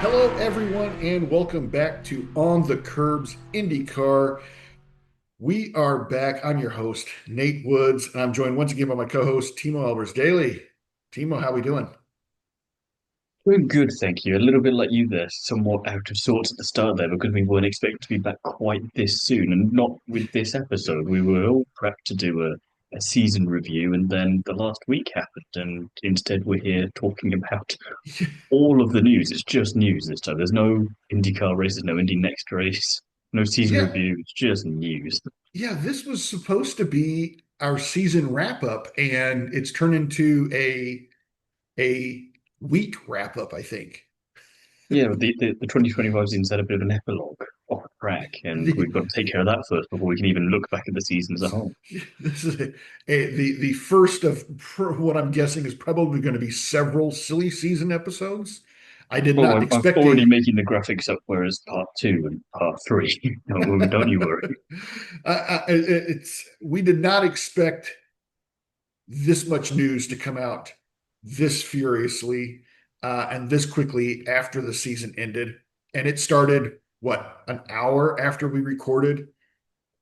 Hello, everyone, and welcome back to On the Curbs IndyCar. We are back. I'm your host, Nate Woods, and I'm joined once again by my co-host, Thiemo Albers-Daly. Thiemo, how we doing? Doing good, thank you. A little bit like you there, somewhat out of sorts at the start there because we weren't expecting to be back quite this soon, and not with this episode. We were all prepped to do a season review, and then the last week happened, and instead we're here talking about all of the news. It's just news this time. There's no IndyCar races, no Indy Next race, no season Yeah, review. It's just news. yeah, this was supposed to be our season wrap-up, and it's turned into a week wrap-up, I think. Yeah, the 2025 season's had a bit of an epilogue off track, and The, we've got to take care of that first before we can even look back at the season as a whole. this is the first of what I'm guessing is probably going to be several silly season episodes. I did Oh, not I'm expect already a making the graphics up, whereas part two and part three. Don't you worry. it's we did not expect this much news to come out this furiously and this quickly after the season ended. And it started what, an hour after we recorded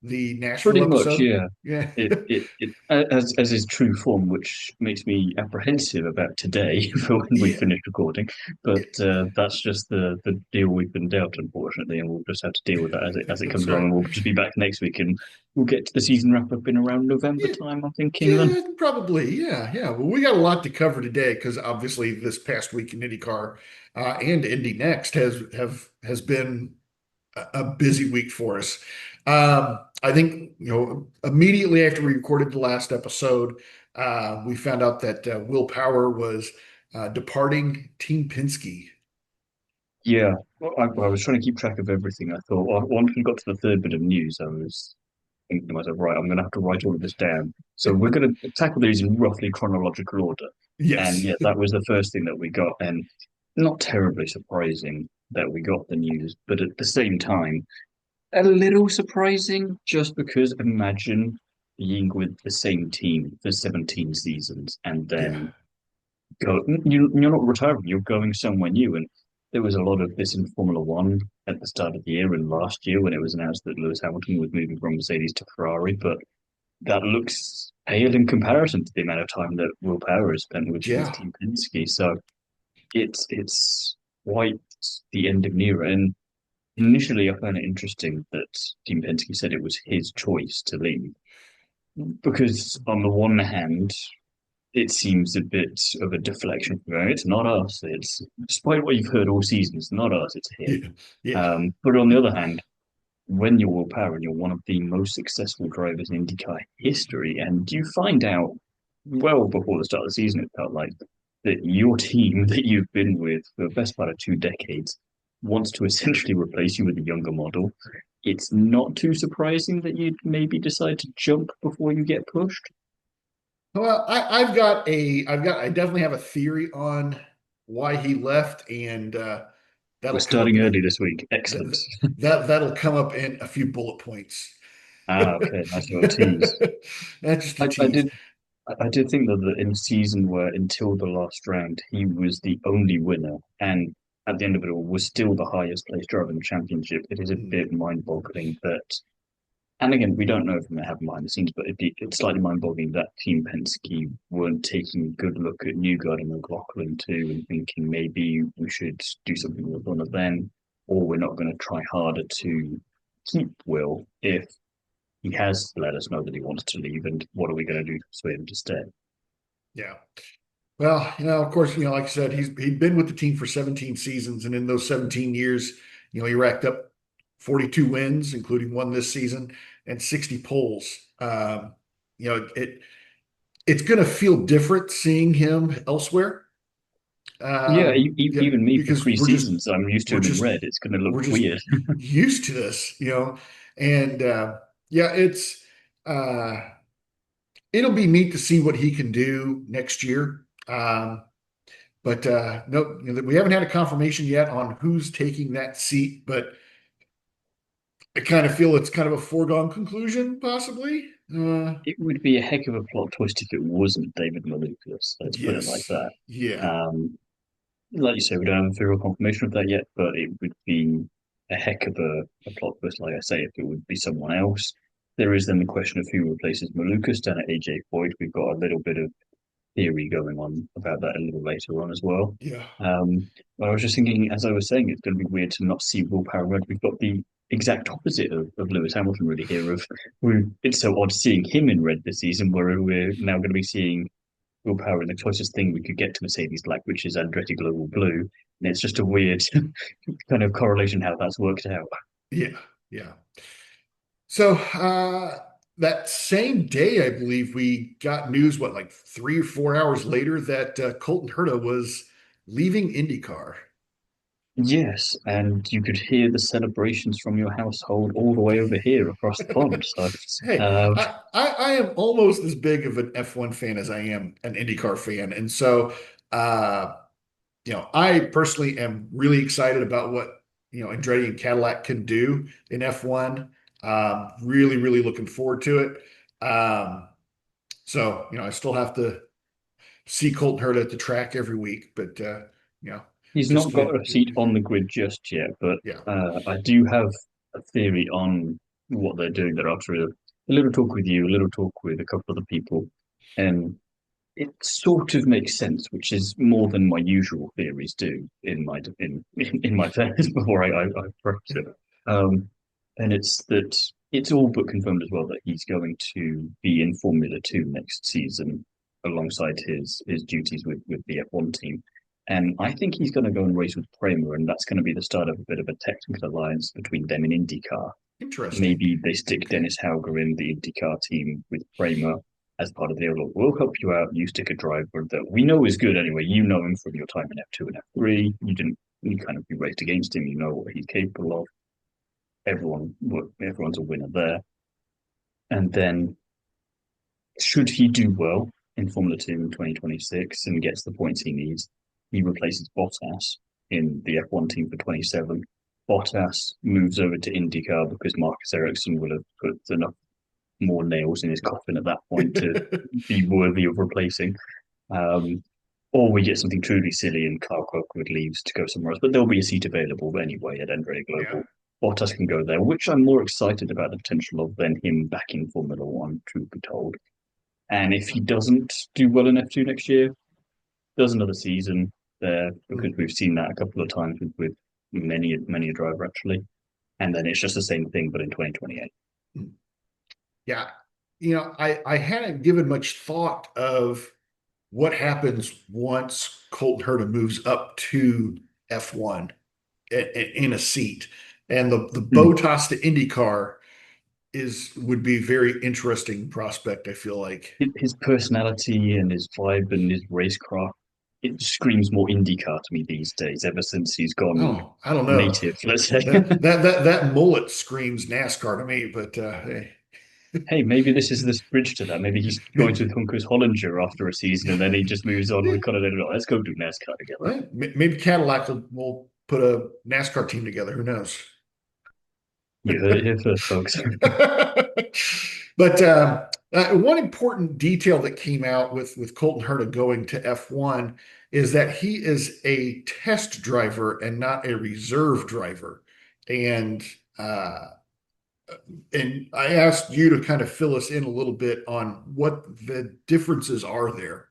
the Nashville Pretty much, episode? yeah. Yeah. As is true form, which makes me apprehensive about today for when we Yeah. finish recording. But It, that's just the deal we've been dealt, unfortunately, and we'll just have to deal with that as it comes that's along. right. And we'll just be back next week, and we'll get to the season wrap up in around November Yeah, time. I'm thinking then. yeah, probably. Yeah, yeah. Well, we got a lot to cover today because obviously this past week in IndyCar and Indy Next has been a busy week for us. I think immediately after we recorded the last episode, we found out that Will Power was departing Team Penske. Yeah, well, I was trying to keep track of everything. I thought, well, once we got to the third bit of news, I was thinking to myself, right, I'm going to have to write all of this down. So we're going to tackle these in roughly chronological order. And Yes. yeah, that was the first thing that we got. And not terribly surprising that we got the news, but at the same time, a little surprising just because imagine being with the same team for 17 seasons and Yeah. then you're not retiring, you're going somewhere new. And there was a lot of this in Formula One at the start of the year and last year when it was announced that Lewis Hamilton was moving from Mercedes to Ferrari. But that looks pale in comparison to the amount of time that Will Power has spent with Yeah. Team Penske. So it's quite the end of an era. And initially, I found it interesting that Team Penske said it was his choice to leave because, on the one hand, it seems a bit of a deflection from going, it's not us. It's despite what you've heard all season, it's not us, it's him. Yeah. Yeah. But on the other hand, when you're Will Power and you're one of the most successful drivers in IndyCar history, and you find out well before the start of the season, it felt like that your team that you've been with for the best part of 2 decades wants to essentially replace you with a younger model. It's not too surprising that you'd maybe decide to jump before you get pushed. Well, I definitely have a theory on why he left, and We're that'll come up starting in early this week. Excellent. that'll come up in a few bullet points. Ah, okay, nice little tease. That's just a I, I tease. did I did think that in a season where until the last round he was the only winner, and at the end of it all was still the highest placed driver in the championship. It is a Mm. bit mind-boggling that, and again, we don't know if it may happen behind the scenes, but it's slightly mind-boggling that Team Penske weren't taking a good look at Newgarden and McLaughlin too, and thinking maybe we should do something with one of them, or we're not going to try harder to keep Will if he has let us know that he wants to leave, and what are we going to do to persuade him to stay? Yeah. Well, of course, like I said, he'd been with the team for 17 seasons, and in those 17 years, he racked up 42 wins, including one this season, and 60 poles. It's going to feel different seeing him elsewhere. Yeah, Yeah, even me for because three seasons, I'm used to we're him in just red. It's going to look we're just weird. used to this. And yeah, uh, it'll be neat to see what he can do next year. But no, we haven't had a confirmation yet on who's taking that seat, but I kind of feel it's kind of a foregone conclusion, possibly. It would be a heck of a plot twist if it wasn't David Malukas. Let's put it like Yes, that. yeah, Um, like you say, we don't have official confirmation of that yet, but it would be a heck of a plot twist, like I say, if it would be someone else. There is then the question of who replaces Malukas down at AJ Foyt. We've got a little bit of theory going on about that a little later on as well. Yeah. But I was just thinking, as I was saying, it's going to be weird to not see Will Power Red. We've got the exact opposite of Lewis Hamilton really here. It's so odd seeing him in red this season, where we're now going to be seeing Will Power in the closest thing we could get to Mercedes Black, which is Andretti Global Blue. And it's just a weird kind of correlation how that's worked out. Yeah. Yeah. So that same day, I believe we got news, what, like 3 or 4 hours later, that Colton Herta was leaving IndyCar. Yes, and you could hear the celebrations from your household all the way over here across the pond. So, Hey, uh, I am almost as big of an F1 fan as I am an IndyCar fan. And so, uh, I personally am really excited about what, Andretti and Cadillac can do in F1. Really, really looking forward to it. So, I still have to see Colton Herta at the track every week, but, you know, he's just not get, got a seat on the grid just yet, but yeah. I do have a theory on what they're doing there after a little talk with you, a little talk with a couple of other people, and it sort of makes sense, which is more than my usual theories do in my fairness before I preface it. Um, and it's that it's all but confirmed as well that he's going to be in Formula Two next season alongside his duties with the F1 team. And I think he's going to go and race with Prema, and that's going to be the start of a bit of a technical alliance between them and IndyCar. Interesting. Maybe they stick Okay. Dennis Hauger in the IndyCar team with Prema as part of the deal. We'll help you out. You stick a driver that we know is good anyway. You know him from your time in F2 and F3. You kind of be raced against him. You know what he's capable of. Everyone's a winner there. And then, should he do well in Formula 2 in 2026 and gets the points he needs, he replaces Bottas in the F1 team for 27. Bottas moves over to IndyCar because Marcus Ericsson will have put enough more nails in his coffin at that point to be worthy of replacing. Um, or we get something truly silly and Carl Kirkwood leaves to go somewhere else. But there'll be a seat available anyway at Andretti Yeah. Global. Bottas can go there, which I'm more excited about the potential of than him back in Formula One, truth be told. And if he doesn't do well in F2 next year, does another season there because Mm. we've seen that a couple of times with many a driver actually. And then it's just the same thing, but in 2028. Yeah. I hadn't given much thought of what happens once Colton Herta moves up to F1 in a seat. And the Mm. Botas to IndyCar would be a very interesting prospect, I feel like. His personality and his vibe and his racecraft, it screams more IndyCar to me these days, ever since he's gone Oh, I don't know. native, let's say. That mullet screams NASCAR to me, but Hey, maybe this is this bridge to that. Maybe he's going to Juncos Hollinger after a season and then he just moves on with Continental. Let's go do NASCAR together. maybe Cadillac will put a NASCAR team together. Who knows? You heard it here first, folks. But one important detail that came out with Colton Herta going to F1 is that he is a test driver and not a reserve driver. And uh, and I asked you to kind of fill us in a little bit on what the differences are there.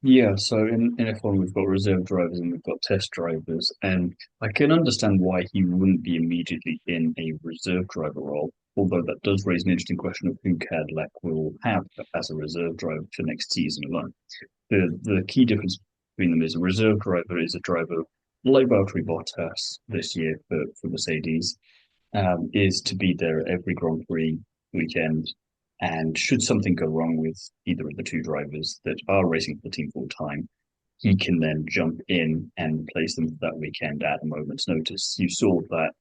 Yeah, so in F1 we've got reserve drivers and we've got test drivers, and I can understand why he wouldn't be immediately in a reserve driver role, although that does raise an interesting question of who Cadillac will have as a reserve driver for next season alone. The key difference between them is a reserve driver is a driver like Valtteri Bottas this year for Mercedes, is to be there at every Grand Prix weekend. And should something go wrong with either of the two drivers that are racing for the team full time, he can then jump in and replace them for that weekend at a moment's notice. You saw that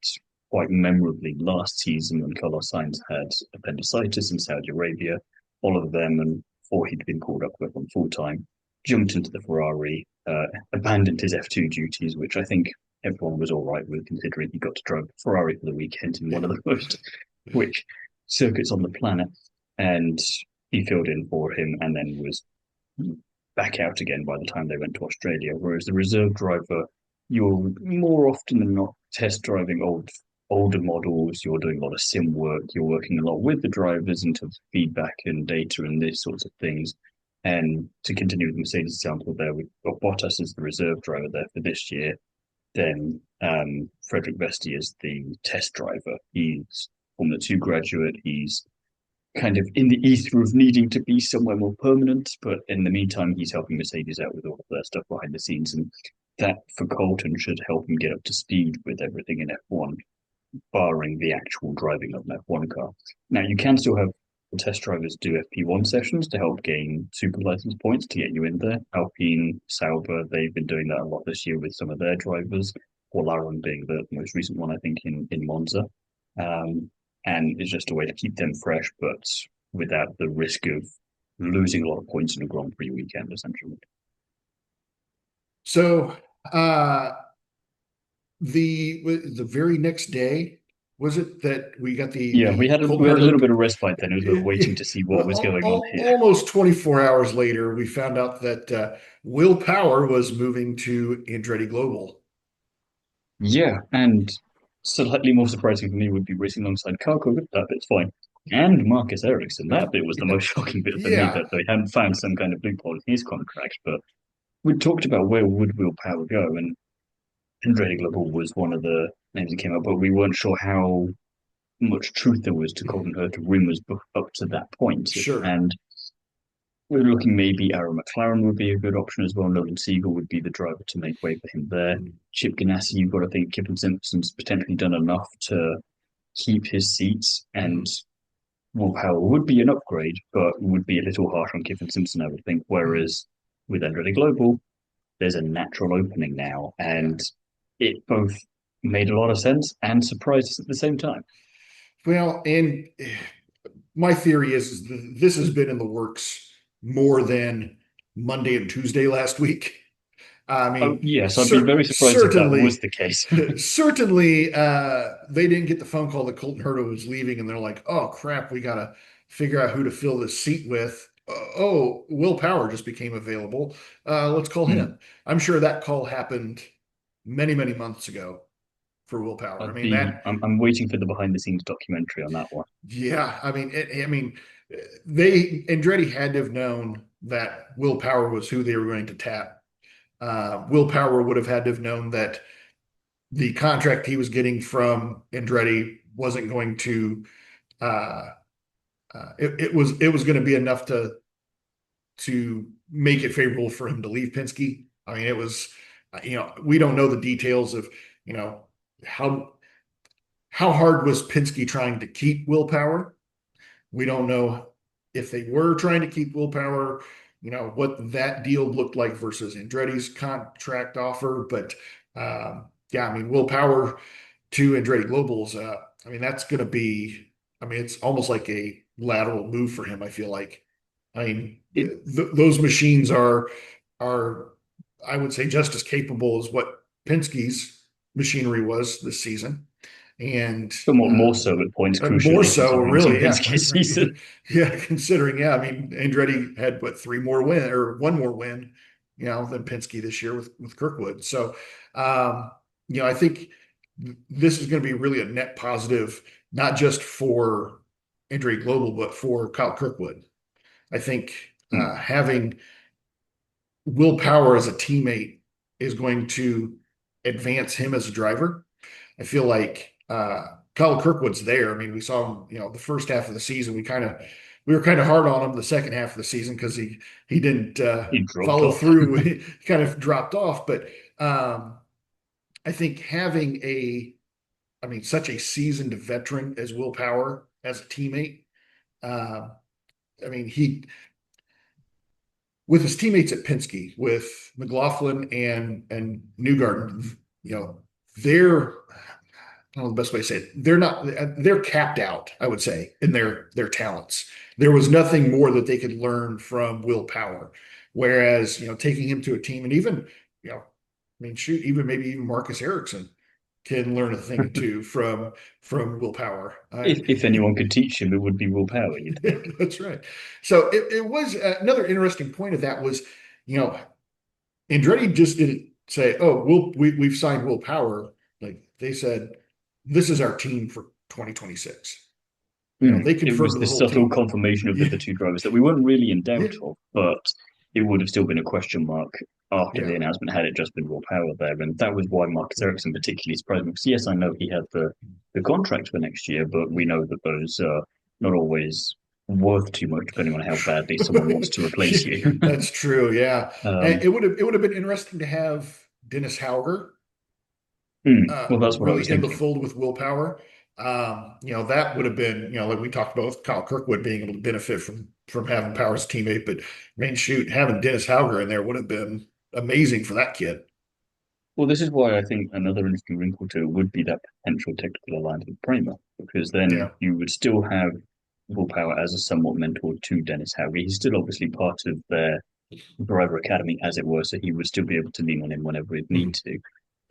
quite memorably last season when Carlos Sainz had appendicitis in Saudi Arabia. All of them, and before he'd been called up with on full time, jumped into the Ferrari, abandoned his F2 duties, which I think everyone was all right with, considering he got to drive Ferrari for the weekend in one of the most quick circuits on the planet. And he filled in for him and then was back out again by the time they went to Australia. Whereas the reserve driver, you're more often than not test driving older models. You're doing a lot of sim work. You're working a lot with the drivers into feedback and data and these sorts of things. And to continue with the Mercedes example there, we've got Bottas as the reserve driver there for this year. Then Frederick Vesti is the test driver. He's Formula 2 graduate. He's kind of in the ether of needing to be somewhere more permanent, but in the meantime, he's helping Mercedes out with all of their stuff behind the scenes. And that for Colton should help him get up to speed with everything in F1, barring the actual driving of an F1 car. Now, you can still have the test drivers do FP1 sessions to help gain super license points to get you in there. Alpine, Sauber, they've been doing that a lot this year with some of their drivers, or Laron being the most recent one, I think, in Monza. Um, and it's just a way to keep them fresh, but without the risk of losing a lot of points in a Grand Prix weekend, essentially. So the very next day, was it that we got Yeah, the we Colton had a little Herta? bit of respite then. It was a bit of waiting to see what was going on here. Almost 24 hours later, we found out that Will Power was moving to Andretti Global. Yeah, and slightly more surprising for me would be racing alongside Carl Cook. That bit's fine. And Marcus Ericsson. That bit was the most shocking bit for me, Yeah, that they hadn't found some kind of loophole in his contract. But we talked about where would Will Power go, and Andretti Global was one of the names that came up, but we weren't sure how much truth there was to Colton Herta rumors up to that point. sure. And we were looking maybe Aaron McLaren would be a good option as well. Nolan Siegel would be the driver to make way for him there. Chip Ganassi, you've got to think Kevin Simpson's potentially done enough to keep his seats, and Will Power would be an upgrade, but would be a little harsh on Kevin Simpson, I would think. Whereas with Andretti Global, there's a natural opening now, Yeah. and it both made a lot of sense and surprised us at the same time. Well, and my theory is this has been in the works more than Monday and Tuesday last week. I Oh, mean, yes, I'd be very surprised if that was the case. certainly, they didn't get the phone call that Colton Herta was leaving, and they're like, "Oh crap, we got to figure out who to fill this seat with." Oh, Will Power just became available. Let's call Hmm. him. I'm sure that call happened many, many months ago for Will Power. I mean that. I'm waiting for the behind the scenes documentary on that one. Yeah, I mean, they Andretti had to have known that Will Power was who they were going to tap. Will Power would have had to have known that the contract he was getting from Andretti wasn't going to. Uh, it was going to be enough to make it favorable for him to leave Penske. I mean, it was, we don't know the details of, you know, how hard was Penske trying to keep Will Power. We don't know if they were trying to keep Will Power, what that deal looked like versus Andretti's contract offer. But yeah, I mean, Will Power to Andretti Global's, I mean, that's going to be, I mean, it's almost like a lateral move for him, I feel like. I mean, It those machines are, I would say, just as capable as what Penske's machinery was this season. And somewhat more so at points, more crucially, so, considering some really, yeah. Penske season. Yeah, considering, yeah, I mean, Andretti had what three more win or one more win, than Penske this year with Kirkwood. So, I think this is going to be really a net positive, not just for Andretti Global, but for Kyle Kirkwood. I think Hmm. having Will Power as a teammate is going to advance him as a driver. I feel like Kyle Kirkwood's there. I mean, we saw him, the first half of the season. We were kind of hard on him the second half of the season because he didn't He dropped follow off. through. He kind of dropped off. But I think having I mean, such a seasoned veteran as Will Power as a teammate. Uh, I mean, with his teammates at Penske, with McLaughlin and Newgarden, they're I don't know the best way to say it. They're capped out, I would say, in their talents. There was nothing more that they could learn from Will Power. Whereas, taking him to a team and even, I mean, shoot, even Marcus Ericsson can learn a thing or two from Will Power. If anyone could teach him, it would be Will Power, you'd think. That's right. So it was another interesting point of that was you know, Andretti just didn't say, "Oh, we've signed Will Power." Like they said, "This is our team for 2026." They It confirmed was to the the whole subtle team. confirmation of Yeah, the two drivers that we weren't really in doubt yeah, of, but it would have still been a question mark after the yeah, announcement had it just been Will Power there. And that was why Marcus Ericsson particularly surprised me. Because yes, I know he had the contract for next year, but we know that those are not always worth too much depending on how badly someone wants to replace you. that's true. Yeah, and um, it would have been interesting to have Dennis Hauger well, that's what I was really in the thinking. fold with willpower. That would have been, like we talked about with Kyle Kirkwood being able to benefit from having Power as a teammate, but man, shoot, having Dennis Hauger in there would have been amazing for that kid. Well, this is why I think another interesting wrinkle to it would be that potential technical alliance with Prima, because then Yeah. you would still have Willpower as a somewhat mentor to Dennis Howard. He's still obviously part of their driver academy, as it were, so he would still be able to lean on him whenever he'd need Mhm. to.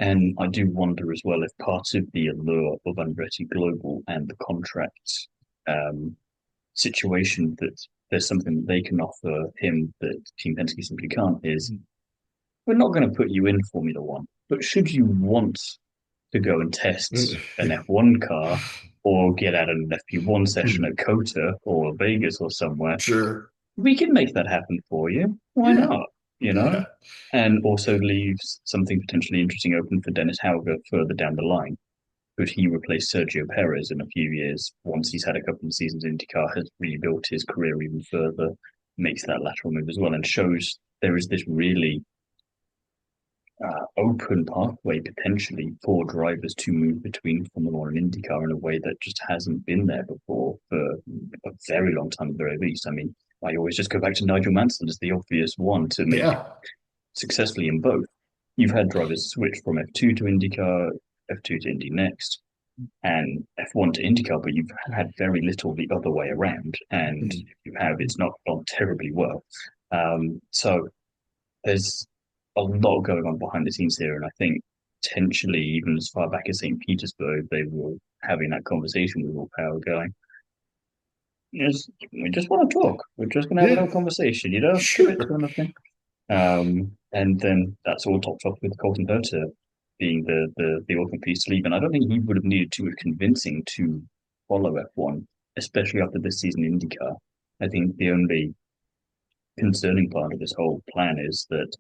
And I do wonder as well if part of the allure of Andretti Global and the contract um, situation that there's something that they can offer him that Team Penske simply can't is we're not going to put you in Formula One, but should you want to go and test an F1 car or get out an FP1 session at Kota or Vegas or somewhere, Sure. we can make that happen for you. Why Yeah. not? You know? Yeah. And also leaves something potentially interesting open for Dennis Hauger further down the line. Could he replace Sergio Perez in a few years once he's had a couple of seasons in IndyCar, has rebuilt his career even further, makes that lateral move as well, and shows there is this really open pathway potentially for drivers to move between Formula One and IndyCar in a way that just hasn't been there before for a very long time at the very least. I mean, I always just go back to Nigel Mansell as the obvious one to make it Yeah. successfully in both. You've had drivers switch from F2 to IndyCar, F2 to Indy next, and F1 to IndyCar, but you've had very little the other way around. And Mhm. if you have, it's not gone terribly well. So there's a lot going on behind the scenes here, and I think potentially even as far back as St. Petersburg, they were having that conversation with Will Power going, yes, we just want to talk. We're just going to have a Yeah. little conversation, you know, commit to Sure. anything. And then that's all topped off with Colton Herta being the ultimate piece to leave. And I don't think he would have needed too much convincing to follow F1, especially after this season in IndyCar. I think the only concerning part of this whole plan is that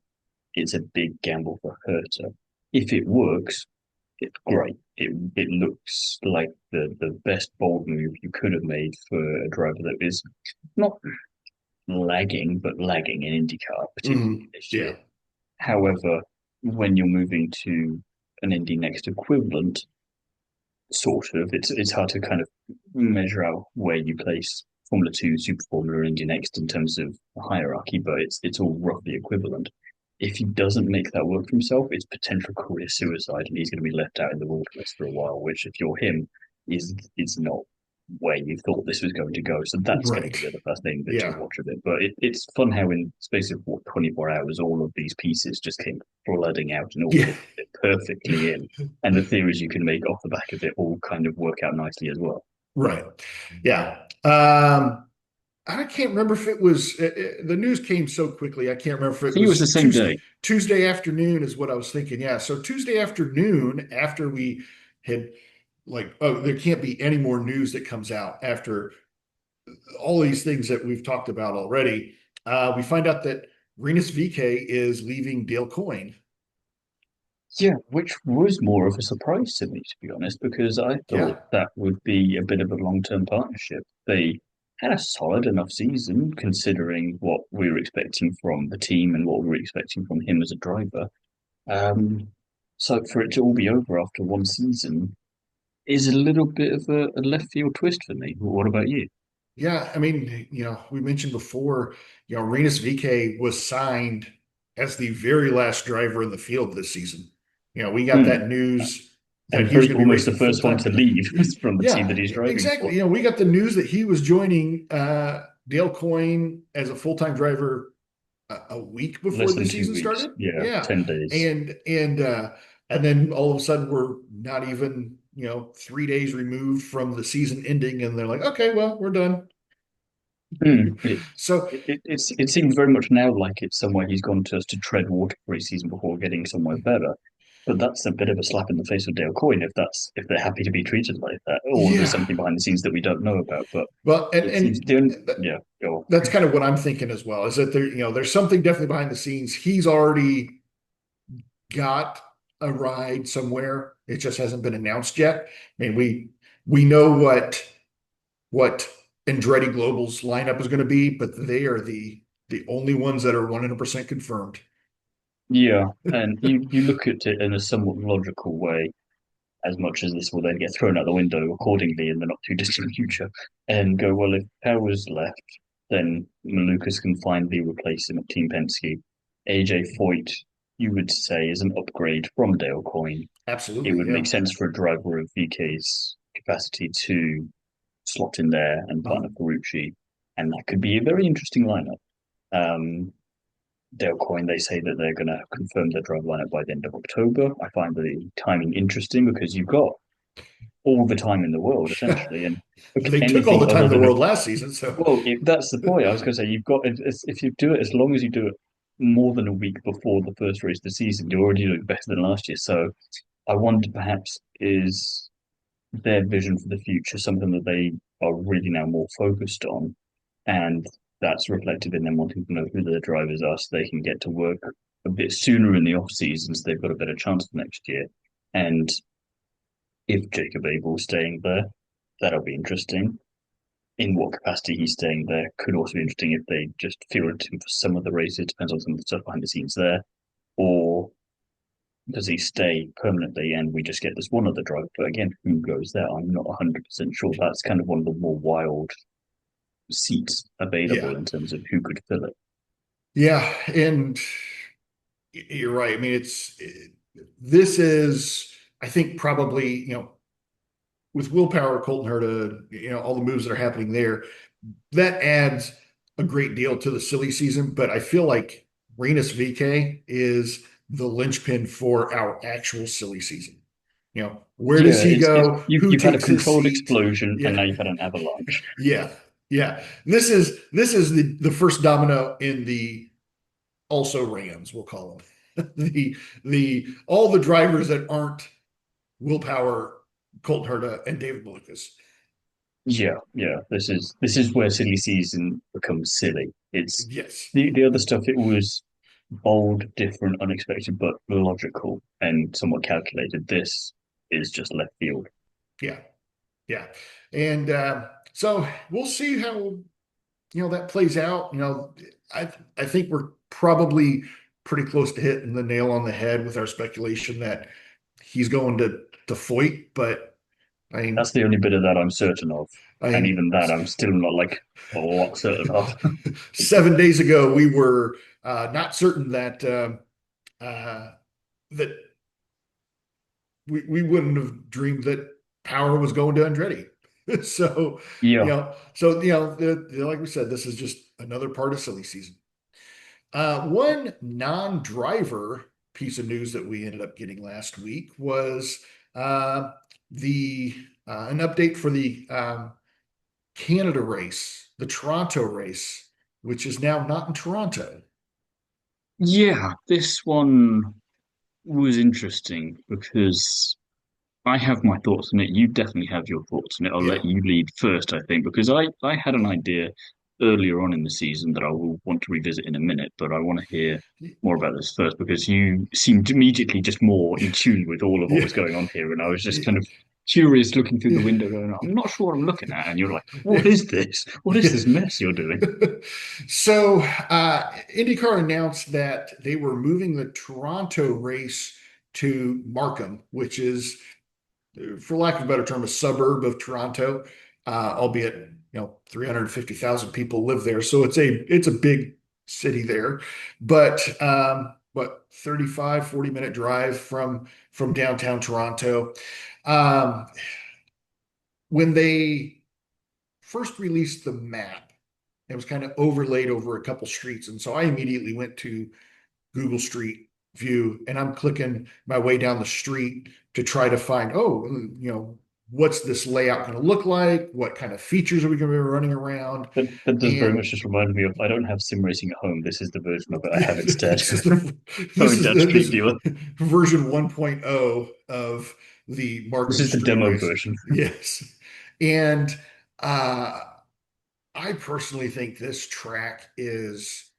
it's a big gamble for Herta. If it works, it's great. It looks like the best bold move you could have made for a driver that is not lagging, but lagging in IndyCar, particularly Mhm. this year. Yeah. However, when you're moving to an Indy Next equivalent, sort of, it's hard to kind of measure out where you place Formula Two, Super Formula, and Indy Next in terms of hierarchy, but it's all roughly equivalent. If he doesn't make that work for himself, it's potential career suicide, and he's going to be left out in the wilderness for a while. Which, if you're him, is not where you thought this was going to go. So that's going to Right. be the fascinating bit to Yeah. watch of it. But it's fun how in the space of what 24 hours, all of these pieces just came flooding out and all Yeah. fit perfectly in, and the theories you can make off the back of it all kind of work out nicely as well. Right. Yeah. I can't remember if it was the news came so quickly. I can't remember if I it think it was the was same day. Tuesday afternoon is what I was thinking. Yeah. So Tuesday afternoon, after we had like, oh, there can't be any more news that comes out after all these things that we've talked about already. We find out that Rinus VeeKay is leaving Dale Coyne. Yeah, which was more of a surprise to me, to be honest, because I thought Yeah. that would be a bit of a long-term partnership. They had a solid enough season considering what we were expecting from the team and what we were expecting from him as a driver. Um, so for it to all be over after one season is a little bit of a left field twist for me. What about you? Yeah, I mean, we mentioned before, Rinus VeeKay was signed as the very last driver in the field this season. We got Hmm. that news that And he was going to be almost the racing full first one time. to leave from the team Yeah, that he's driving exactly. for. We got the news that he was joining Dale Coyne as a full time driver a week before Less the than two season weeks. started. Yeah, Yeah, 10 days. and then all of a sudden we're not even 3 days removed from the season ending, and they're like, okay, well, we're done. It, So it seems very much now like it's somewhere he's gone to tread water for a season before getting somewhere better. But that's a bit of a slap in the face of Dale Coyne if they're happy to be treated like that, or there's yeah, something behind the scenes that we don't know about. But well, and it seems the only, th- yeah, go that's kind of what I'm thinking as well. Is that there's something definitely behind the scenes. He's already got a ride somewhere. It just hasn't been announced yet. I mean, we know what Andretti Global's lineup is going to be, but they are the only ones that are 100% confirmed. yeah. And you look at it in a somewhat logical way, as much as this will then get thrown out the window accordingly in the not too distant future, and go, well, if Power's left, then Malukas can finally replace him at Team Penske. AJ Foyt, you would say, is an upgrade from Dale Coyne. It Absolutely, would make yeah. sense for a driver of VeeKay's capacity to slot in there and partner Mhm. Ferrucci, and that could be a very interesting lineup. Um, Dale Coyne, they say that they're going to confirm their drive lineup by the end of October. I find the timing interesting because you've got all the time in the world Yeah. essentially, and They took all anything the time other in the than a world last season, so well, if that's the point. I was going to say you've got if you do it as long as you do it more than a week before the first race of the season, you're already doing better than last year. So I wonder perhaps is their vision for the future something that they are really now more focused on, and that's reflected in them wanting to know who their drivers are so they can get to work a bit sooner in the off season so they've got a better chance for next year. And if Jacob Abel's staying there, that'll be interesting. In what capacity he's staying there could also be interesting if they just fielded him for some of the races. Depends on some of the stuff behind the scenes there. Or does he stay permanently and we just get this one other driver? But again, who goes there? I'm not 100% sure. That's kind of one of the more wild seats yeah. available in terms of who could fill it. Yeah, and you're right. I mean, this is, I think, probably, with willpower, Colton Herta, all the moves that are happening there, that adds a great deal to the silly season. But I feel like Rinus VeeKay is the linchpin for our actual silly season. Where does Yeah, he it's go? Who you've had a takes his controlled seat? explosion and Yeah, now you've had an avalanche. yeah, yeah. This is the first domino in the also Rams, we'll call them. The all the drivers that aren't willpower, Colton Herta and David Malukas. Yeah, yeah. This is where silly season becomes silly. It's Yes. the other stuff. It was bold, different, unexpected, but logical and somewhat calculated. This is just left field. Yeah. Yeah. And so we'll see how that plays out. I think we're probably pretty close to hitting the nail on the head with our speculation that he's going to Foyt, but I mean, That's the only bit of that I'm certain of, I and mean, even that I'm still not like a lot certain of. 7 days ago we were not certain that that we wouldn't have dreamed that Power was going to Andretti. So Yeah, like we said, this is just another part of silly season. One non-driver piece of news that we ended up getting last week was the an update for the Canada race, the Toronto race, which is now not in Toronto. yeah. This one was interesting because I have my thoughts on it. You definitely have your thoughts on it. I'll Yeah. let you lead first, I think, because I had an idea earlier on in the season that I will want to revisit in a minute, but I want to hear more about this first because you seemed immediately just more in tune with all of what Yeah. was going on here. And I was just kind of curious looking through the window going, I'm not sure what I'm looking at. And you're like, what is this? What is Yeah. this mess you're doing? So, IndyCar announced that they were moving the Toronto race to Markham, which is, for lack of a better term, a suburb of Toronto, albeit 350,000 people live there, so it's a big city there, but 35, 40 minute drive from downtown Toronto. Um, when they first released the map, it was kind of overlaid over a couple streets, and so I immediately went to Google Street View, and I'm clicking my way down the street to try to find, what's this layout going to look like? What kind of features are we going to be running around? That does very And much just remind me of I don't have sim racing at home. This is the version of it I yeah, have instead. this Going is down Street this Viewer. version 1.0 of the This Markham is the Street demo Race. version. Yes. And uh, I personally think this track is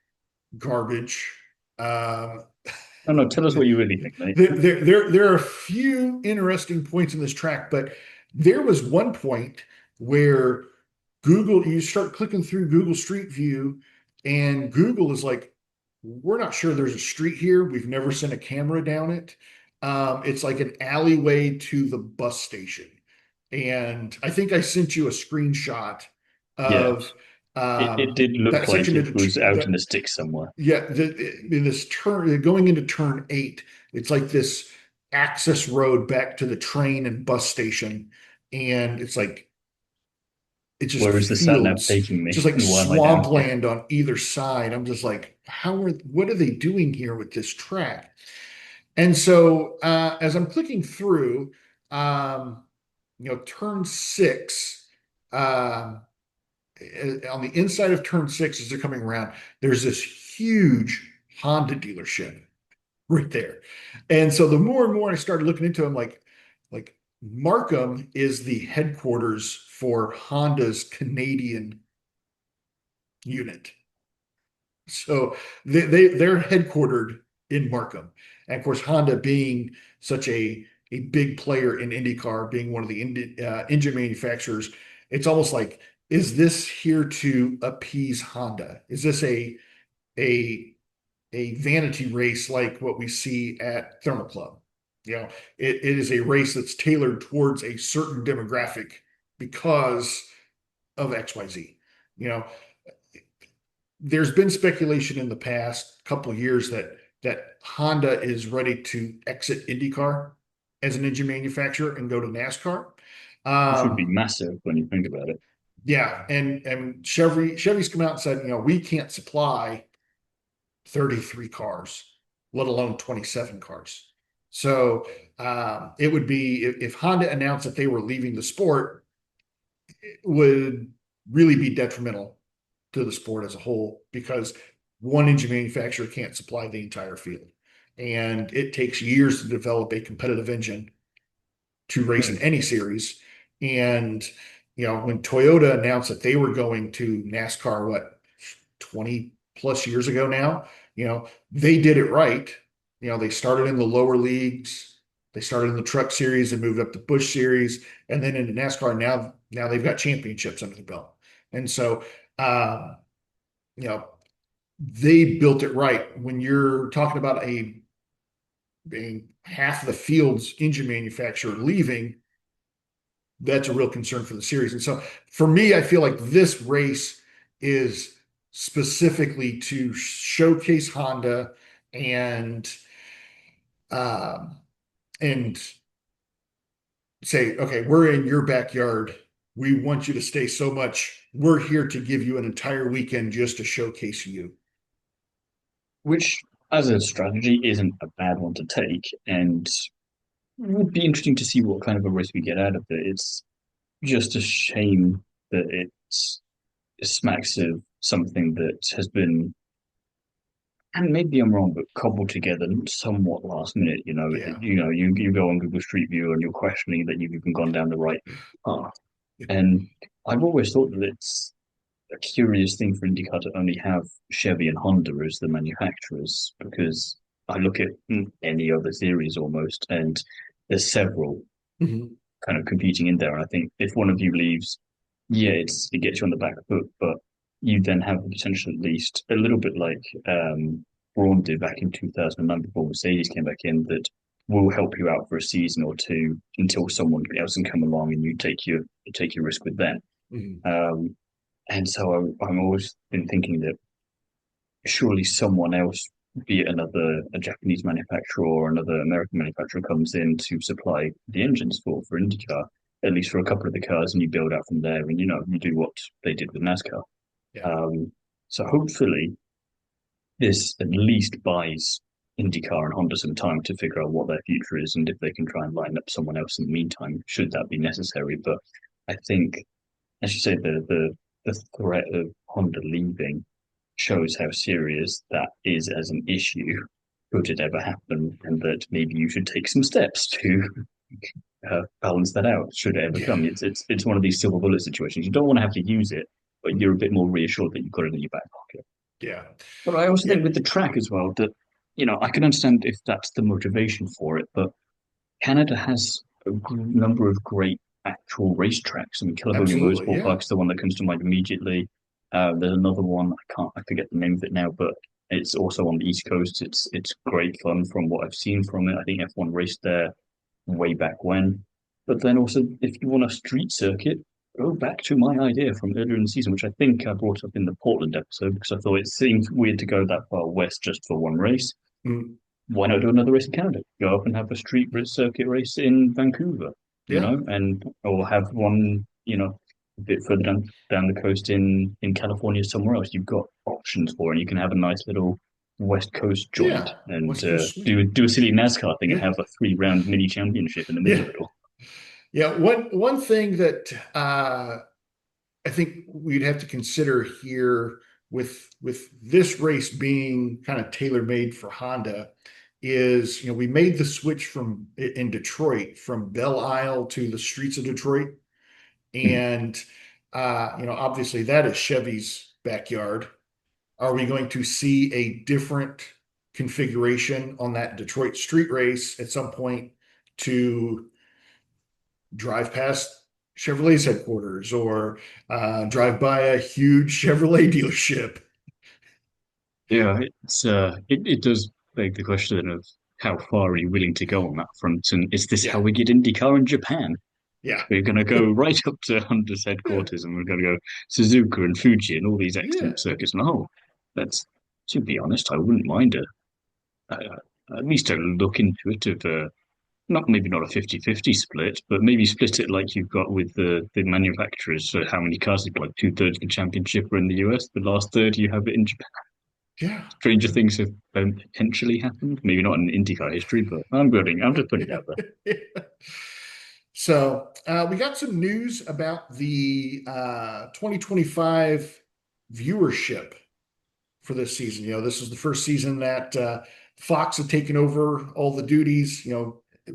garbage. Um, No, no, tell us what you really think, mate. there are a few interesting points in this track, but there was one point where you start clicking through Google Street View, and Google is like, we're not sure there's a street here. We've never sent a camera down it. It's like an alleyway to the bus station. And I think I sent you a screenshot Yeah, of it did look that like section it of was out in that the sticks somewhere. yeah, in this turn going into turn 8, it's like this access road back to the train and bus station, and it's like it's just Where is the sat nav fields, taking just me, like and why am I down here? swampland on either side. I'm just like, what are they doing here with this track? And so as I'm clicking through, um, turn 6. Um, on the inside of turn 6 as they're coming around, there's this huge Honda dealership right there. And so the more and more I started looking into it, I'm like Markham is the headquarters for Honda's Canadian unit. So they're headquartered in Markham. And of course, Honda being such a big player in IndyCar, being one of the engine manufacturers, it's almost like, is this here to appease Honda? Is this a a vanity race like what we see at Thermal Club? It is a race that's tailored towards a certain demographic because of XYZ. You know, there's been speculation in the past couple of years that Honda is ready to exit IndyCar as an engine manufacturer and go to NASCAR. Which would be Um, massive when you think about it. yeah, and Chevy's come out and said, we can't supply 33 cars, let alone 27 cars. So it would be if Honda announced that they were leaving the sport, it would really be detrimental to the sport as a whole because one engine manufacturer can't supply the entire field. And it takes years to develop a competitive engine to race in Hmm. any series. And, when Toyota announced that they were going to NASCAR, what, 20 plus years ago now, they did it right. They started in the lower leagues, they started in the truck series and moved up to Busch series, and then into NASCAR. Now they've got championships under the belt. And so, uh, you know, they built it right. When you're talking about being half of the field's engine manufacturer leaving, that's a real concern for the series. And so for me, I feel like this race is specifically to showcase Honda and um, and say, okay, we're in your backyard. We want you to stay so much. We're here to give you an entire weekend just to showcase you. Which, as a strategy, isn't a bad one to take, and it would be interesting to see what kind of a race we get out of it. It's just a shame that it smacks of something that has been, and maybe I'm wrong, but cobbled together somewhat last minute. Yeah. You go on Google Street View and you're questioning that you've even gone down the right path. And I've always thought that it's a curious thing for IndyCar to only have Chevy and Honda as the manufacturers, because I look at any other series almost, and there's several Mhm. kind of competing in there. And I think if one of you leaves, yeah, it gets you on the back foot, but you then have the potential at least a little bit like Braun did back in 2009 before Mercedes came back in, that will help you out for a season or two until someone else can come along and you take your risk with them. Mhm. Um, and so I'm always been thinking that surely someone else, be it a Japanese manufacturer or another American manufacturer, comes in to supply the engines for IndyCar, at least for a couple of the cars, and you build out from there, and you do what they did with NASCAR. Yeah. Um, so hopefully this at least buys. IndyCar and Honda some time to figure out what their future is and if they can try and line up someone else in the meantime, should that be necessary. But I think, as you say, the threat of Honda leaving shows how serious that is as an issue, could it ever happen, and that maybe you should take some steps to balance that out should it ever Yeah. come. It's one of these silver bullet situations. You don't want to have to use it, but you're a bit more reassured that you've got it in your back pocket. Yeah. But I also Yeah. think with the track as well that I can understand if that's the motivation for it, but Canada has a number of great actual racetracks. I mean, California Absolutely. Motorsport Yeah. Park is the one that comes to mind immediately. There's another one I forget the name of it now, but it's also on the East Coast. It's great fun from what I've seen from it. I think F1 raced there way back when. But then also, if you want a street circuit, go back to my idea from earlier in the season, which I think I brought up in the Portland episode because I thought it seemed weird to go that far west just for one race. Mm. Why not do another race in Canada? Go up and have a street circuit race in Vancouver, Yeah. and or have one, a bit further down the coast in California somewhere else. You've got options for, it, and you can have a nice little West Coast joint Yeah. and West Coast do swing. do a silly NASCAR thing and Yeah. have a 3 round mini championship in the middle Yeah. of it all. Yeah. One thing that I think we'd have to consider here with this race being kind of tailor made for Honda is, we made the switch from in Detroit from Belle Isle to the streets of Detroit. Hmm. And obviously that is Chevy's backyard. Are we going to see a different configuration on that Detroit street race at some point to drive past Chevrolet's headquarters or drive by a huge Chevrolet dealership? Yeah, it does beg the question of how far are you willing to go on that front, and is this Yeah, how we get IndyCar in Japan? yeah, We're going to go right up to Honda's yeah, headquarters, and we're going to go Suzuka and Fuji and all these yeah, excellent circuits. And that's to be honest, I wouldn't mind at least a look into it of not maybe not a 50-50 split, but maybe split it like you've got with the manufacturers. So how many cars you've got? Like two-thirds of the championship are in the US, the last third you have it in Japan. yeah. Stranger things have potentially happened. Maybe not in IndyCar history, but I'm just putting it out there. So we got some news about the 2025 viewership for this season. This is the first season that Fox had taken over all the duties.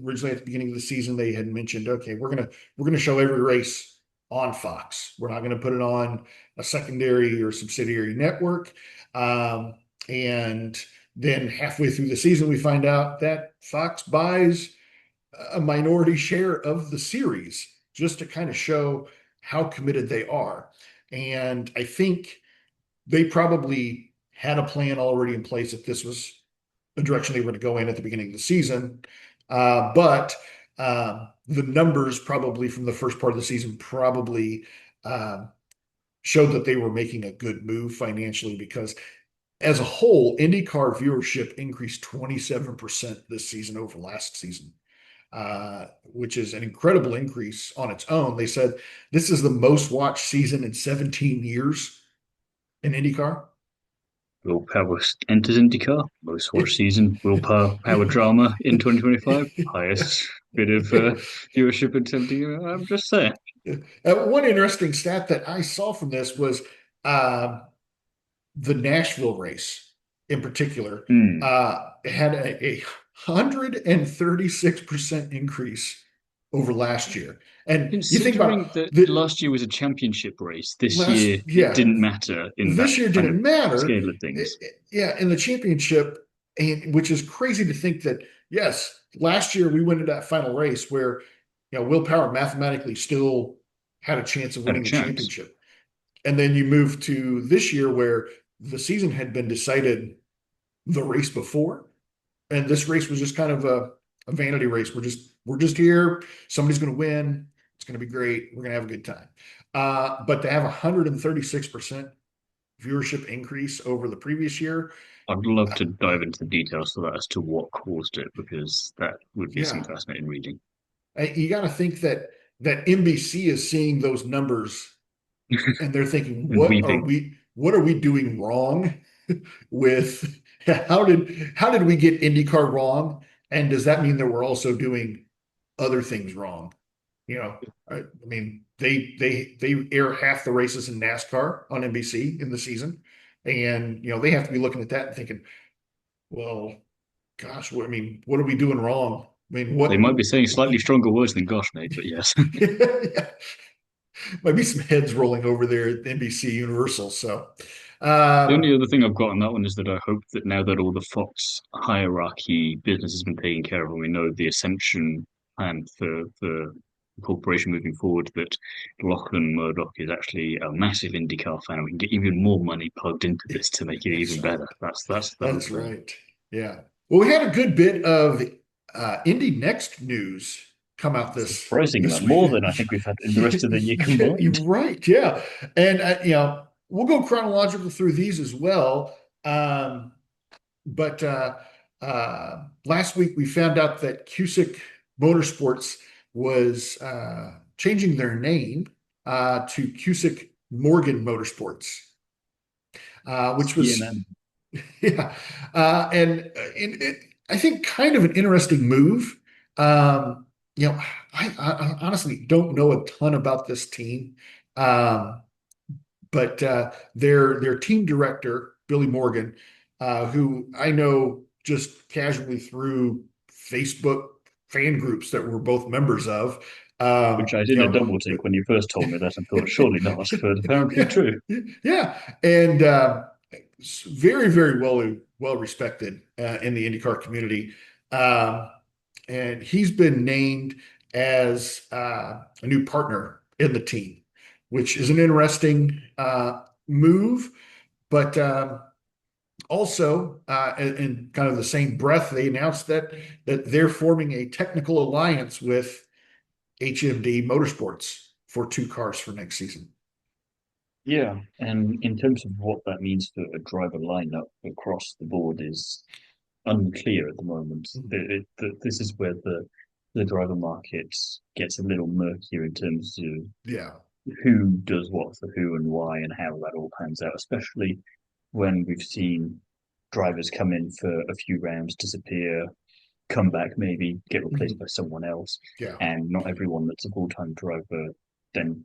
Originally at the beginning of the season, they had mentioned, okay, we're gonna show every race on Fox. We're not gonna put it on a secondary or subsidiary network. Um, and then halfway through the season, we find out that Fox buys a minority share of the series just to kind of show how committed they are. And I think they probably had a plan already in place if this was the direction they were going to go in at the beginning of the season. But the numbers probably from the first part of the season probably uh, showed that they were making a good move financially because as a whole, IndyCar viewership increased 27% this season over last season, which is an incredible increase on its own. They said this is the most watched season in 17 years in IndyCar. Will Power enters IndyCar, most watched season. Will Power drama in 2025, highest bit of viewership in 17 years. I'm just saying. One interesting stat that I saw from this was uh, the Nashville race in particular Hmm. had a 136% increase over last year. And you think about Considering that the last year was a championship race, this year it yeah, didn't matter in that this year kind of didn't matter. scale of things. Yeah, in the championship, and which is crazy to think that, yes, last year we went into that final race where, Will Power mathematically still had a chance of Had a winning the chance. championship. And then you move to this year where the season had been decided the race before. And this race was just kind of a vanity race. We're just here. Somebody's going to win. It's going to be great. We're going to have a good time. But to have 136% viewership increase over the previous year, I'd love uh, to dive into the details of that as to what caused it, because that would be some yeah, fascinating reading. you got to think that NBC is seeing those numbers and they're thinking, And weeping. what are we doing wrong with how did we get IndyCar wrong? And does that mean that we're also doing other things wrong? I mean, they air half the races in NASCAR on NBC in the season, and they have to be looking at that and thinking, well, gosh, I mean, what are we doing wrong? I mean, They what might be saying slightly stronger words than gosh, mate, but yes. yeah, might be some heads rolling over there at NBC Universal. So, The um, only other thing I've got on that one is that I hope that now that all the Fox hierarchy business has been taken care of, and we know the ascension plan for the corporation moving forward, that Lachlan Murdoch is actually a massive IndyCar fan, and we can get even more money plugged into this to make it that's even right. better. That's the hope That's there. right. Yeah. Well, we had a good bit of Indy Next news come out Surprising this amount, more week. than I think we've had in the rest of the year Yeah, you're combined. right. Yeah, and we'll go chronological through these as well. Um, but last week we found out that Cusick Motorsports was changing their name to Cusick Morgan Motorsports, which was CNN. yeah, and I think kind of an interesting move. Um, I honestly don't know a ton about this team, um, but their team director Billy Morgan, who I know just casually through Facebook fan groups that we're both members of. Which I You did a double take when you first told me that and thought, surely not, but apparently yeah, true. yeah, and very, very well respected in the IndyCar community. Um, and he's been named as a new partner in the team, which is an interesting move. But also, in kind of the same breath, they announced that they're forming a technical alliance with HMD Motorsports for two cars for next season. Yeah, and in terms of what that means for a driver lineup across the board is unclear at the moment. This is where the driver market gets a little murkier in terms of Yeah. who does what for who and why and how that all pans out, especially when we've seen drivers come in for a few rounds, disappear, come back, maybe get replaced by someone else, Yeah. and not everyone that's a full-time driver then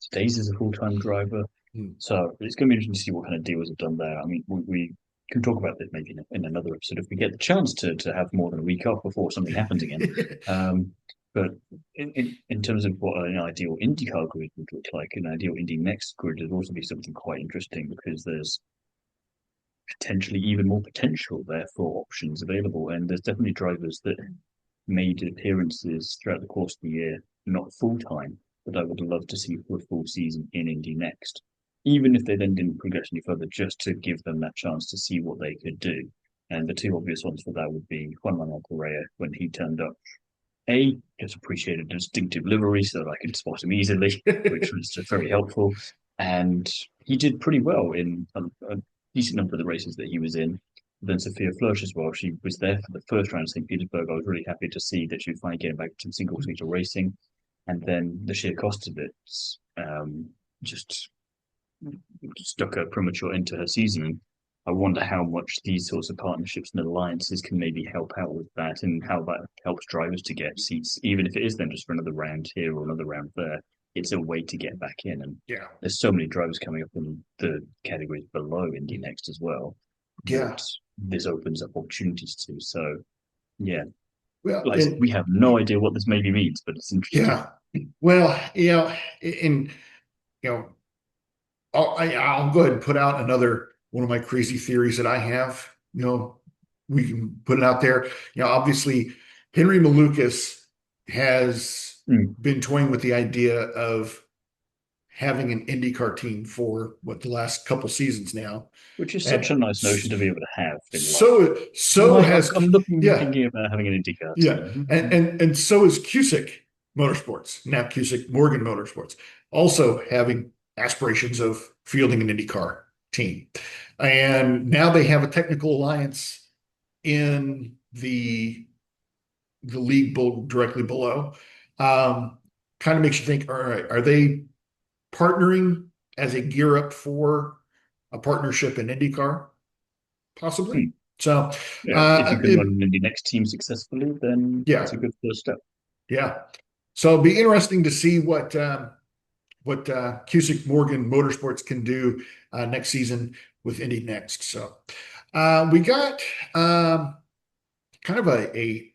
stays as a full-time driver. Mm. So it's going to be interesting to see what kind of deals are done there. I mean, we can talk about this maybe in another episode if we get the chance to have more than a week off before something happens again. Um, but in terms of what an ideal IndyCar grid would look like, an ideal Indy Next grid would also be something quite interesting because there's potentially even more potential there for options available. And there's definitely drivers that made appearances throughout the course of the year, not full time, but I would love to see for a full season in Indy Next. Even if they then didn't progress any further, just to give them that chance to see what they could do. And the two obvious ones for that would be Juan Manuel Correa when he turned up. A, just appreciated a distinctive livery so that I could spot him easily, which was just very helpful. And he did pretty well in a decent number of the races that he was in. Then Sophia Flörsch as well. She was there for the first round of St. Petersburg. I was really happy to see that she was finally getting back to single seater racing. And then the sheer cost of it just stuck a premature end to her season. And I wonder how much these sorts of partnerships and alliances can maybe help out with that and how that helps drivers to get seats, even if it is then just for another round here or another round there. It's a way to get back in. And Yeah. there's so many drivers coming up in the categories below Indy Next as well Yeah. that this opens up opportunities to. So, yeah, Well, like I said, and we have no idea what this maybe means, but it's interesting. yeah. Well, and you know, I'll go ahead and put out another one of my crazy theories that I have. We can put it out there. Obviously, Henry Malukas has Mm. been toying with the idea of having an IndyCar team for the last couple seasons now, Which is such and a nice notion to be able to have in life. so has I'm looking and yeah, thinking about having an IndyCar yeah, and team. and so is Cusick Motorsports, now Cusick Morgan Motorsports, also having aspirations of fielding an IndyCar team. And now they have a technical alliance in the league directly below. Um, Kind of makes you think, all right, are they partnering as a gear up for a partnership in IndyCar? possibly. Hmm. So, Yeah, if you can run an Indy next team successfully, then that's yeah, a good first step. yeah. So it'll be interesting to see what Cusick Morgan Motorsports can do next season with Indy Next. So we got kind of a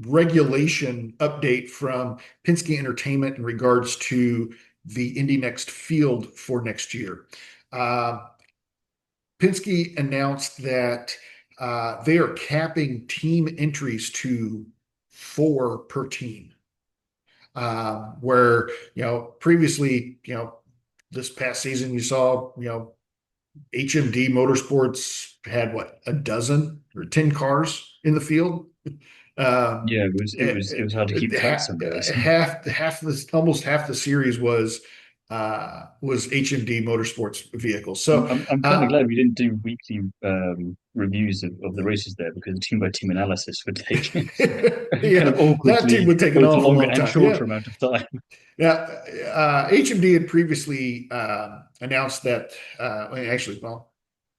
regulation update from Penske Entertainment in regards to the Indy Next field for next year. Uh, Penske announced that they are capping team entries to 4 per team. Where previously, this past season you saw, HMD Motorsports had what, a dozen or 10 cars in the field. Um, Yeah, it was hard to keep track some days. half this almost half the series was HMD Motorsports vehicles. So I'm kind of glad we didn't do weekly reviews of the races there because team by team analysis would take kind of yeah, that team awkwardly would take an both awful longer long and time. Yeah, shorter amount of time. yeah. HMD had previously announced that, well,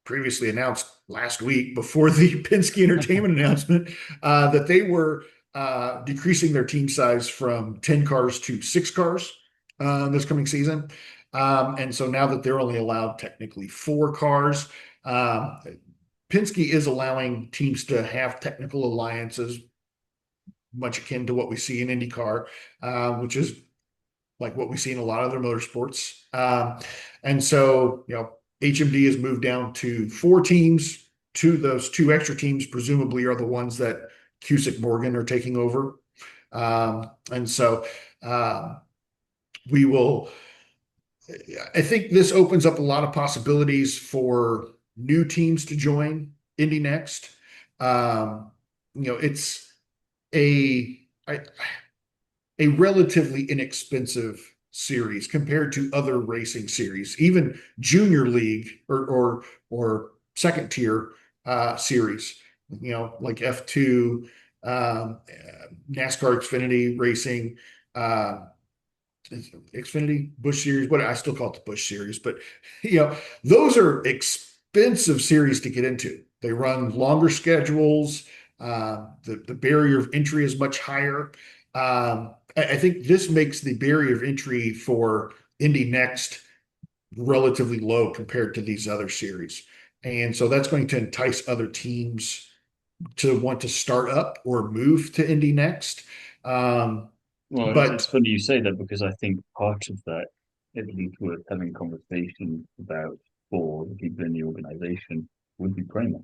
previously announced last week before the Penske Entertainment announcement that they were decreasing their team size from 10 cars to 6 cars this coming season. And so now that they're only allowed technically 4 cars, um, Penske is allowing teams to have technical alliances, much akin to what we see in IndyCar, which is like what we see in a lot of other motorsports. And so, HMD has moved down to 4 teams. Those 2 extra teams presumably are the ones that Cusick Morgan are taking over. And so we will, I think this opens up a lot of possibilities for new teams to join Indy Next. It's a, I, a relatively inexpensive series compared to other racing series, even junior league or second tier series, like F2, NASCAR Xfinity Racing, uh, Xfinity Busch Series. What I still call it the Busch Series, but those are expensive series to get into. They run longer schedules. The barrier of entry is much higher. I think this makes the barrier of entry for Indy Next relatively low compared to these other series. And so that's going to entice other teams to want to start up or move to Indy Next. Um, Well, it's but funny you say that because I think part of that, at least worth having a conversation about for the people in the organization, would be Prima.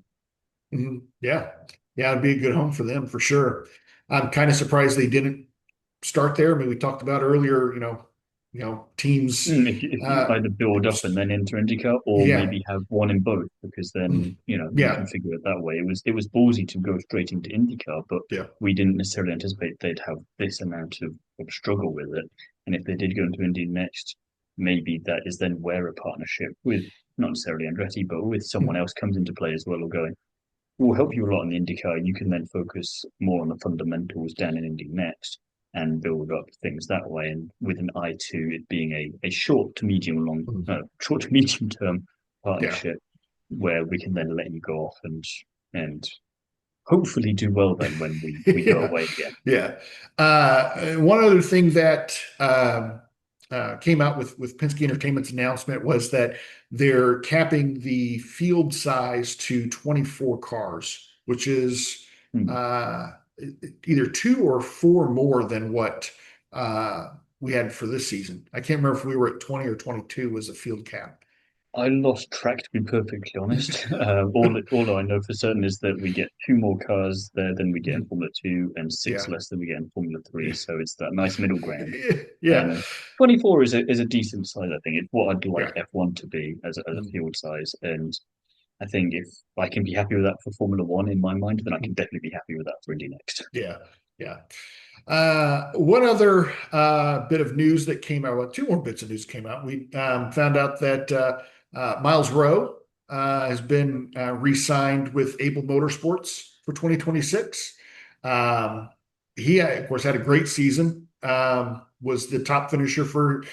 yeah, yeah, it'd be a good home for them for sure. I'm kind of surprised they didn't start there. I mean, we talked about earlier, teams. If you Uh, either build up and then enter IndyCar, or yeah, maybe have one in both, because then you can yeah, figure it that way. It was ballsy to go straight into IndyCar, but yeah. we didn't necessarily anticipate they'd have this amount of struggle with it. And if they did go into Indy next, maybe that is then where a partnership with not necessarily Andretti, but with someone else comes into play as well, or going, will help you a lot in the IndyCar. You can then focus more on the fundamentals down in Indy next and build up things that way. And with an eye to it being a short to medium term Yeah. partnership where we can then let you go off and hopefully do well then when we go Yeah. away again. Yeah. One other thing that came out with Penske Entertainment's announcement was that they're capping the field size to 24 cars, which is Hmm. uh, either 2 or 4 more than what we had for this season. I can't remember if we were at 20 or 22 was a field cap. I lost track, to be perfectly honest. All I know for certain is that we get 2 more cars there than we get in Formula Two, and six Yeah. less than we get in Formula Three. So it's that nice middle ground. Yeah. And 24 is a decent size, I think. It's what I'd like Yeah. F1 to be as a field size. And I think if I can be happy with that for Formula One in my mind, then I can definitely be happy with that for Indy next. Yeah. Yeah. One other bit of news that came out, well, 2 more bits of news came out. We found out that Myles Rowe has been re-signed with Able Motorsports for 2026. Um, he, of course, had a great season. Was the top finisher for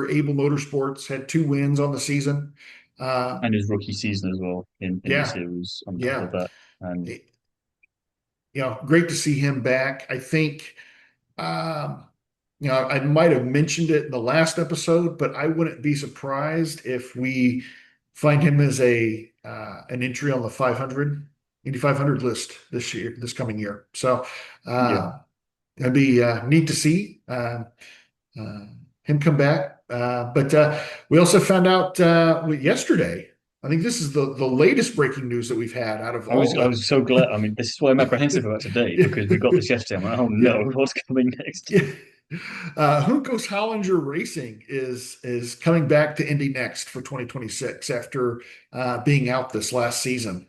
Able Motorsports. Had 2 wins on the season. Uh, And his rookie season as well in the yeah, series on top of yeah. that. And It- great to see him back. I think, um, I might have mentioned it in the last episode, but I wouldn't be surprised if we find him as an entry on the 500, Indy 500 list this coming year. So, yeah, it'd be neat to see uh, him come back. But we also found out yesterday. I think this is the latest breaking news that we've had out of all I was so glad. I mean, this is why I'm apprehensive about today because we got this yesterday. I'm like, oh yeah, no, what's coming next? yeah. Juncos Hollinger Racing is coming back to Indy next for 2026 after being out this last season.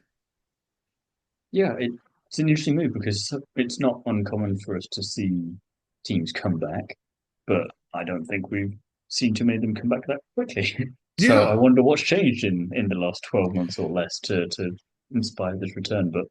Yeah, it's an interesting move because it's not uncommon for us to see teams come back, but I don't think we've seen too many of them come back that quickly. So I Yeah, wonder what's changed in the last 12 months or less to inspire this return. But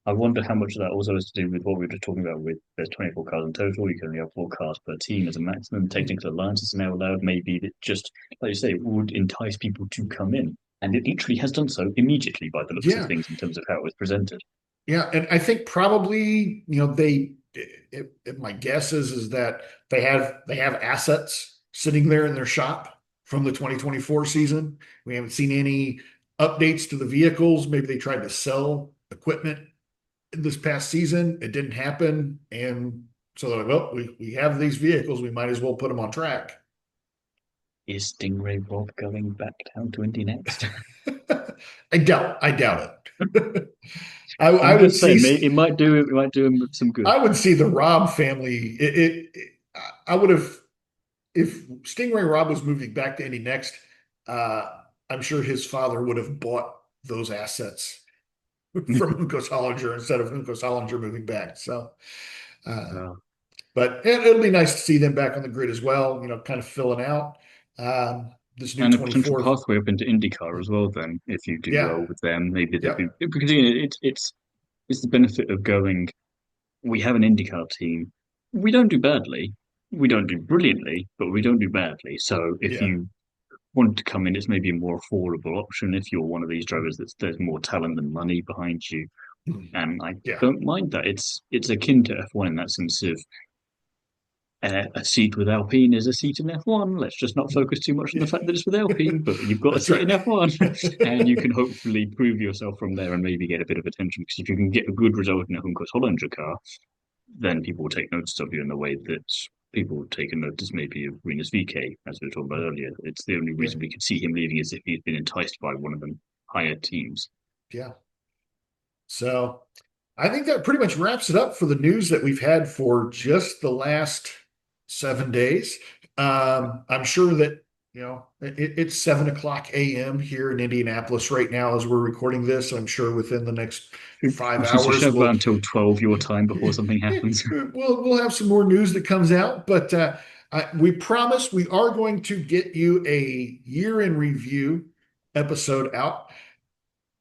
I wonder how much of that also has to do with what we were just talking about with there's 24 cars in total. You can only have 4 cars per team as a maximum. Technical alliances are now allowed. Maybe that just, like you say, would entice people to come in. And it literally has done so immediately by the looks of yeah. things in terms of how it was presented. Yeah, and I think probably, my guess is that they have assets sitting there in their shop from the 2024 season. We haven't seen any updates to the vehicles. Maybe they tried to sell equipment this past season. It didn't happen. And so they're like, well, we have these vehicles. We might as well put them on track. Is Stingray Rob going back down to Indy next? I doubt it. I, I I'm would just see saying, it might do it might do him some good. I would see the Rob family. I would have if Stingray Rob was moving back to Indy next. Uh, I'm sure his father would have bought those assets from Hunkos Hollinger instead of Hunkos Hollinger moving back. So, uh, Uh, but it'll be nice to see them back on the grid as well. Kind of filling out this new and a potential 24. pathway up into IndyCar as well. Then, if you do Yeah, well with them, maybe they'd yeah, be because it's the benefit of going. We have an IndyCar team. We don't do badly. We don't do brilliantly, but we don't do badly. So if yeah, you want to come in, it's maybe a more affordable option if you're one of these drivers that's there's more talent than money behind you. And I yeah. don't mind that. It's akin to F1 in that sense of a seat with Alpine is a seat in F1. Let's just not focus too much on the fact that it's with Alpine, but you've got a That's seat right. in F1, and you can hopefully prove yourself from there and maybe get a bit of attention. Because if you can get a good result in a Juncos Hollinger car, then people will take notice of you in the way that people would take a notice maybe of Rinus VeeKay, as we were talking about earlier. It's the only Yeah, reason we could see him leaving is if he's been enticed by one of them higher teams. yeah. So I think that pretty much wraps it up for the news that we've had for just the last 7 days. I'm sure that, it's 7 o'clock a.m. here in Indianapolis right now as we're recording this. I'm sure within the next five So hours shove that until 12 your time before something happens. we'll have some more news that comes out. But we promise we are going to get you a year in review episode out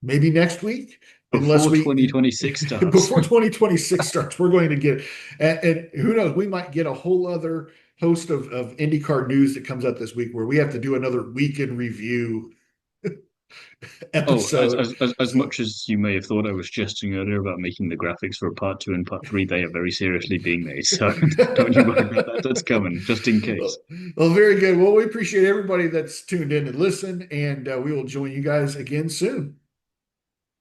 maybe next week, unless Before we 2026 starts. before 2026 starts. We're going to get, and who knows, we might get a whole other host of IndyCar news that comes out this week where we have to do another week in review Oh, episode. as So, much as you may have thought I was jesting earlier about making the graphics for part two and part three, they are very seriously being made. So don't you worry about that. That's coming, just in case. well, very good. Well, we appreciate everybody that's tuned in and listened, and we will join you guys again soon.